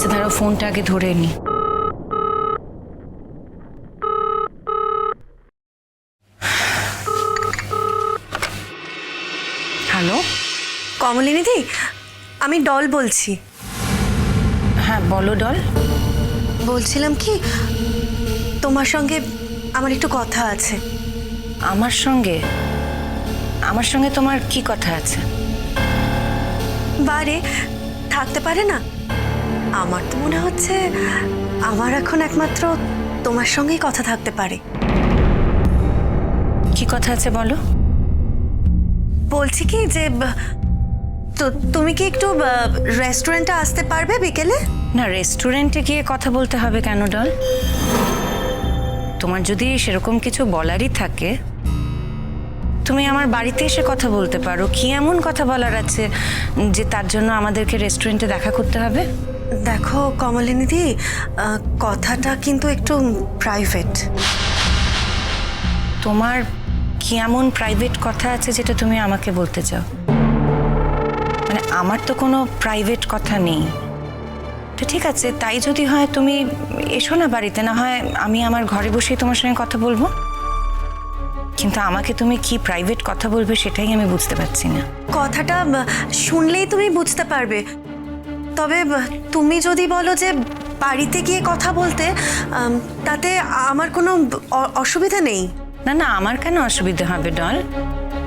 আচ্ছা ধরো ফোনটা আগে ধরে নি। হ্যালো, কমলিনী দি, আমি ডল বলছি। হ্যাঁ বলো ডল। বলছিলাম কি, তোমার সঙ্গে আমার একটু কথা আছে। আমার সঙ্গে? আমার সঙ্গে তোমার কি কথা আছে? বারে থাকতে পারে না? আমার তো মনে হচ্ছে আমার এখন একমাত্র তোমার সঙ্গেই কথা থাকতে পারে। কি কথা আছে বলো। বলছি কি যে তুমি কি একটু রেস্টুরেন্টে আসতে পারবে বিকেলে? না, রেস্টুরেন্টে গিয়ে কথা বলতে হবে কেন ডল? তোমার যদি সেরকম কিছু বলারই থাকে তুমি আমার বাড়িতে এসে কথা বলতে পারো। কি এমন কথা বলার আছে যে তার জন্য আমাদেরকে রেস্টুরেন্টে দেখা করতে হবে? দেখো কমলিনী দি, কথাটা কিন্তু একটু প্রাইভেট। তোমার কি এমন প্রাইভেট কথা আছে যেটা তুমি আমাকে বলতে চাও? মানে আমার তো কোনো প্রাইভেট কথা নেই। তো ঠিক আছে, তাই যদি হয় তুমি এসো না বাড়িতে, না হয় আমি আমার ঘরে বসেই তোমার সঙ্গে কথা বলবো। কিন্তু আমাকে তুমি কি প্রাইভেট কথা বলবে সেটাই আমি বুঝতে পারছি না। কথাটা শুনলেই তুমি বুঝতে পারবে। তবে তুমি যদি বলো যে বাড়িতে গিয়ে কথা বলতে, তাতে আমার কোনো অসুবিধা নেই। না না, আমার কেন অসুবিধে হবে ডল?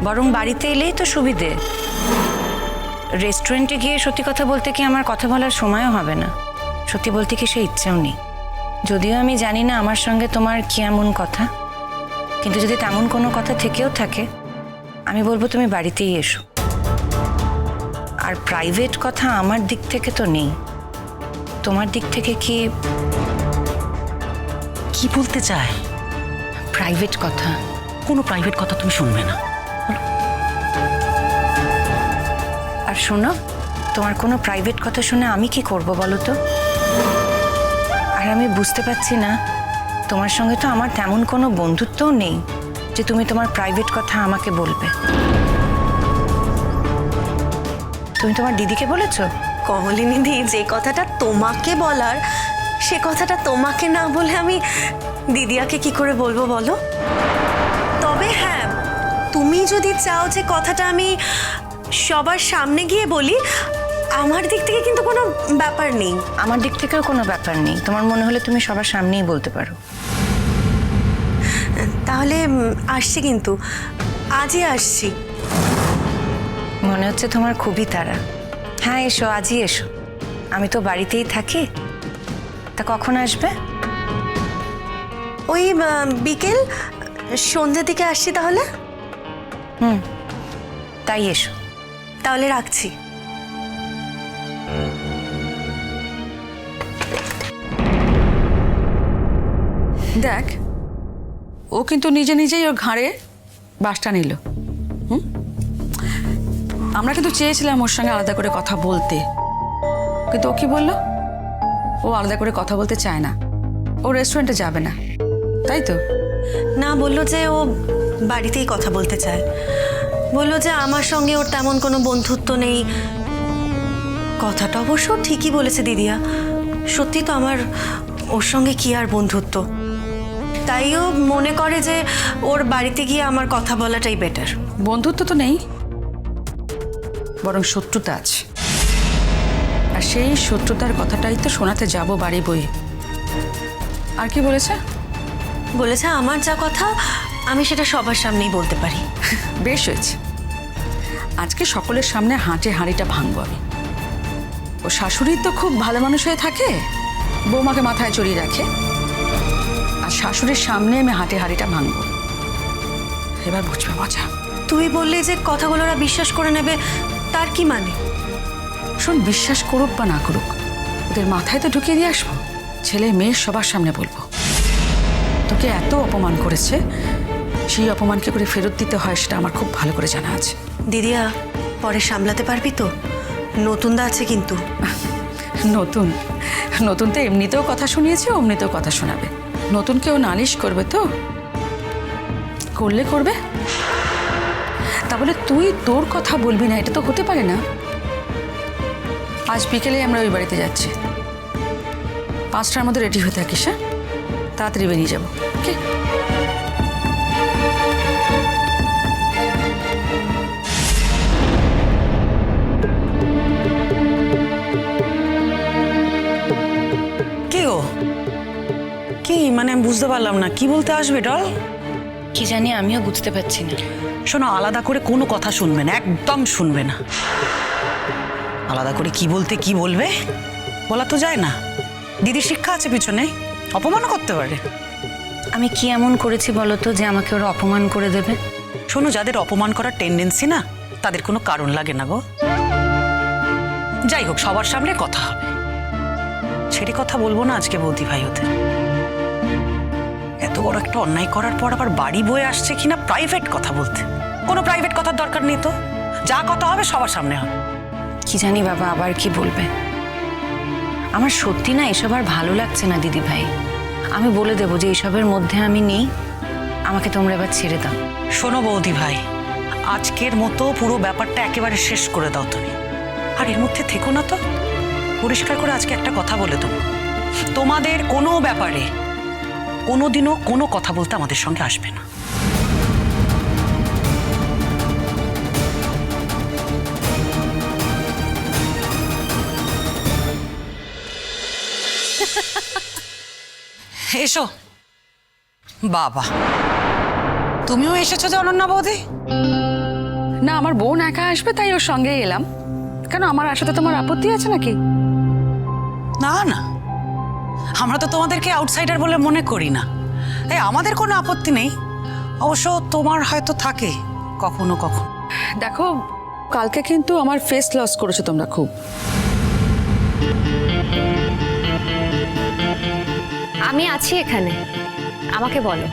বরং বাড়িতে এলেই তো সুবিধে। রেস্টুরেন্টে গিয়ে সত্যি কথা বলতে কি আমার কথা বলার সময়ও হবে না। সত্যি বলতে কি সে ইচ্ছেও নেই। যদিও আমি জানি না আমার সঙ্গে তোমার কি এমন কথা, কিন্তু যদি তেমন কোনো কথা থেকেও থাকে আমি বলবো তুমি বাড়িতেই এসো। আর প্রাইভেট কথা আমার দিক থেকে তো নেই। তোমার দিক থেকে কি কি বলতে চায়? প্রাইভেট কথা? কোনো প্রাইভেট কথা তুমি শুনবে না। আর শোনো, তোমার কোনো প্রাইভেট কথা শুনে আমি কি করব বলো তো? আর আমি বুঝতে পারছি না, তোমার সঙ্গে তো আমার তেমন কোনো বন্ধুত্বও নেই যে তুমি তোমার প্রাইভেট কথা আমাকে বলবে। তুমি তোমার দিদিকে বলেছো? কমলিনী দি, যে কথাটা তোমাকে বলার সে কথাটা তোমাকে না বলে আমি দিদিয়াকে কি করে বলবো বলো? তবে হ্যাঁ, তুমি যদি চাও যে কথাটা আমি সবার সামনে গিয়ে বলি, আমার দিক থেকে কিন্তু কোনো ব্যাপার নেই। আমার দিক থেকেও কোনো ব্যাপার নেই। তোমার মনে হলে তুমি সবার সামনেই বলতে পারো। তাহলে আসছি, কিন্তু আজই আসছি। মনে হচ্ছে তোমার খুবই তাড়া। হ্যাঁ এসো, আজই এসো। আমি তো বাড়িতেই থাকি। তা কখন আসবে? ওই বিকেল সন্ধ্যের দিকে আসছি তাহলে। তাই এসো। তাহলে রাখছি। দেখ, ও কিন্তু নিজে নিজেই ওর ঘাড়ে বাসটা নিল। আমরা কিন্তু চেয়েছিলাম ওর সঙ্গে আলাদা করে কথা বলতে, কিন্তু ও কি বলল? ও আলাদা করে কথা বলতে চায় না, ও রেস্টুরেন্টে যাবে না, তাই তো? না, বললো যে ও বাড়িতেই কথা বলতে চায়। বললো যে আমার সঙ্গে ওর তেমন কোনো বন্ধুত্ব নেই। কথাটা অবশ্য ঠিকই বলেছে দিদিয়া। সত্যি তো আমার ওর সঙ্গে কি আর বন্ধুত্ব। তাই ও মনে করে যে ওর বাড়িতে গিয়ে আমার কথা বলাটাই বেটার। বন্ধুত্ব তো নেই, বরং শত্রুতা আছে। আর সেই শত্রুতার কথাটাই তো শোনাতে যাব বাড়ি বয়ে। আর কি বলেছে? বলেছে আমার যা কথা আমি সেটা সবার সামনেই বলতে পারি। বেশ হয়েছে, আজকে সকলের সামনে হাঁটে হাঁড়িটা ভাঙবো আমি। ও শাশুড়ি তো খুব ভালো মানুষ হয়ে থাকে, বৌমাকে মাথায় চড়িয়ে রাখে, আর শাশুড়ির সামনে আমি হাঁটে হাঁড়িটা ভাঙবো। এবার বুঝবে মজা। তুই বললি যে কথাগুলো ওরা বিশ্বাস করে নেবে, তার কি মানে? শোন, বিশ্বাস করুক বা না করুক, ওদের মাথায় তো ঢুকিয়ে দিয়ে আসবো। ছেলে মেয়ে সবার সামনে বলবো তোকে এত অপমান করেছে, সেই অপমান কি করে ফেরত দিতে হয় সেটা আমার খুব ভালো করে জানা আছে। দিদিয়া, পরে সামলাতে পারবি তো? নতুন দা আছে কিন্তু। নতুন নতুন তো এমনিতেও কথা শুনিয়েছে, অমনিতেও কথা শোনাবে। নতুন কেউ নালিশ করবে তো? করলে করবে, তা বলে তুই তোর কথা বলবি না, এটা তো হতে পারে না। আজ বিকেলে আমরা ওই বাড়িতে যাচ্ছি। 5টার মধ্যে রেডি হয়ে থাকিস, হ্যাঁ? তাড়াতাড়ি বেরিয়ে যাবো, ওকে? কে গো? কি মানে আমি বুঝতে পারলাম না, কি বলতে আসবে ডল? কি জানি, আমিও বুঝতে পারছি না। শোনো, আলাদা করে কোনো কথা শুনবে না, একদম শুনবে না। আলাদা করে কি বলতে কি বলবে বলা তো যায় না। দিদির শিক্ষা আছে পিছনে, অপমানও করতে পারে। আমি কি এমন করেছি বলো তো যে আমাকে ওরা অপমান করে দেবে? শোনো, যাদের অপমান করার টেন্ডেন্সি না, তাদের কোনো কারণ লাগে না গো। যাই হোক, সবার সামনে কথা হবে, ছেড়ে কথা বলবো না আজকে বৌদি ভাই ওদের। এত বড় একটা অন্যায় করার পর আবার বাড়ি বয়ে আসছে কিনা প্রাইভেট কথা বলতে। কোনো প্রাইভেট কথার দরকার নেই তো, যা কথা হবে সবার সামনে হবে। কি জানি বাবা আবার কি বলবে। আমার সত্যি না এসব আর ভালো লাগছে না দিদি ভাই। আমি বলে দেবো যে এইসবের মধ্যে আমি নেই, আমাকে তোমরা এবার ছেড়ে দাও। শোনো বৌদি ভাই, আজকের মতো পুরো ব্যাপারটা একেবারে শেষ করে দাও তুমি। আর এর মধ্যে থেকো না তো। পরিষ্কার করে আজকে একটা কথা বলে দেবো, তোমাদের কোনো ব্যাপারে কোনোদিনও কোনো কথা বলতে আমাদের সঙ্গে আসবে না। এসো বাবা, তুমিও এসেছো যে অনন্যা বৌদি? না, আমার বোন একা আসবে তাই ওর সঙ্গে এলাম। কেন, আমার আসাতে তোমার আপত্তি আছে নাকি? না না, আমরা তো তোমাদেরকে আউটসাইডার বলে মনে করি না, তাই আমাদের কোনো আপত্তি নেই। অবশ্য তোমার হয়তো থাকে কখনো কখনো। দেখো, কালকে কিন্তু আমার ফেস লস করেছো তোমরা খুব। আমি আছি এখানে, আমাকে বলো।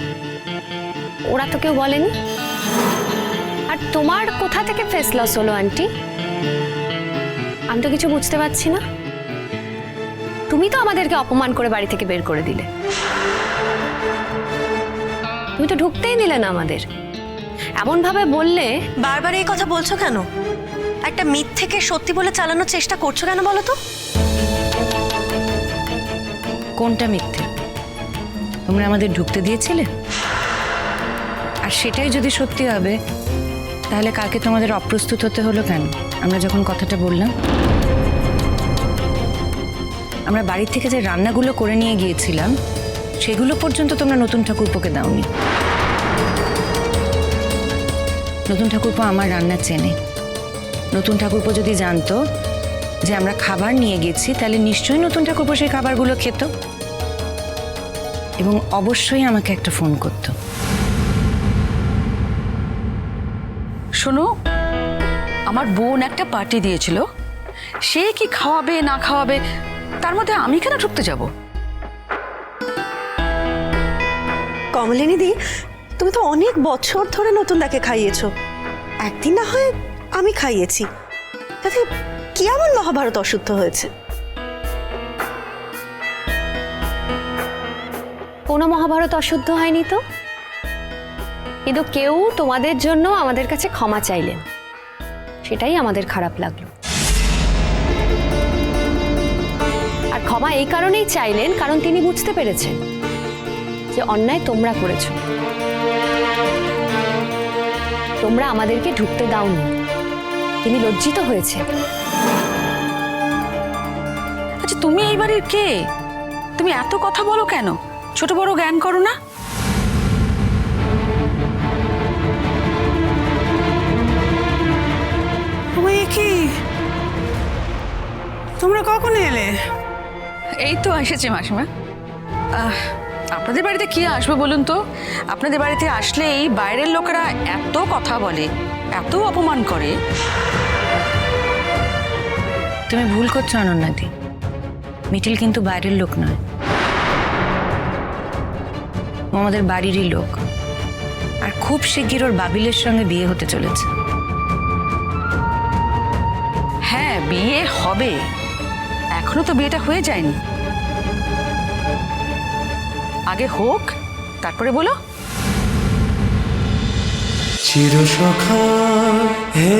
ওরা তো কেউ বলেনি। আর তোমার কোথা থেকে ফেস লস হলো আন্টি? আমি তো কিছু বুঝতে পারছি না। তুমি তো আমাদেরকে অপমান করে বাড়ি থেকে বের করে দিলে। তুমি তো ঢুকতেই দিলে না আমাদের। এমন ভাবে বললে। বারবার এই কথা বলছো কেন? একটা মিথ্যেকে সত্যি বলে চালানোর চেষ্টা করছো কেন বলো তো? কোনটা মিথ্যে? তোমরা আমাদের ঢুকতে দিয়েছিলে? আর সেটাই যদি সত্যি হবে তাহলে কালকে তোমাদের অপ্রস্তুত হতে হলো কেন? আমরা যখন কথাটা বললাম, আমরা বাড়ির থেকে যে রান্নাগুলো করে নিয়ে গিয়েছিলাম সেগুলো পর্যন্ত তোমরা নতুন ঠাকুরপোকে দাওনি। নতুন ঠাকুরপো আমার রান্না চেনে। নতুন ঠাকুরপো যদি জানতো যে আমরা খাবার নিয়ে গেছি তাহলে নিশ্চয়ই নতুন ঠাকুরপো সেই খাবারগুলো খেত এবং অবশ্যই আমাকে একটা ফোন করতো। শোনো, আমার বোন একটা পার্টি দিয়েছিল, সে কি খাওয়াবে না খাওয়াবে তার মধ্যে আমি কেন ঢুকতে যাব? কমলিনী দি, তুমি তো অনেক বছর ধরে নতুন দাকে খাইয়েছো, একদিন না হয় আমি খাইয়েছি, তাতে কি এমন মহাভারত অশুদ্ধ হয়েছে? কোনো মহাভারত অশুদ্ধ হয়নি তো। কিন্তু কেউ তোমাদের জন্য আমাদের কাছে ক্ষমা চাইলেন, সেটাই আমাদের খারাপ লাগলো। আর ক্ষমা এই কারণেই চাইলেন কারণ তিনি বুঝতে পেরেছেন যে অন্যায় তোমরা করেছো। তোমরা আমাদেরকে ঢুকতে দাওনি, তিনি লজ্জিত হয়েছে। আচ্ছা, তুমি এই বাড়ির কে? তুমি এত কথা বলো কেন? ছোট বড় জ্ঞান করো না? কি তোমরা কখন এলে? এই তো এসেছে মাসিমা। আপনাদের বাড়িতে কি আসবে বলুন তো? আপনাদের বাড়িতে আসলেই বাইরের লোকেরা এত কথা বলে, এত অপমান করে। তুমি ভুল করছো অনন্যাদি, মিঠিল কিন্তু বাইরের লোক নয়, ও আমাদের বাড়িরই লোক। আর খুব শিগগির ওর বাবিলের সঙ্গে বিয়ে হতে চলেছে। হ্যাঁ, বিয়ে হবে, এখনো তো বিয়েটা হয়ে যায়নি। আগে হোক, তারপরে বলো। চিরসখা হে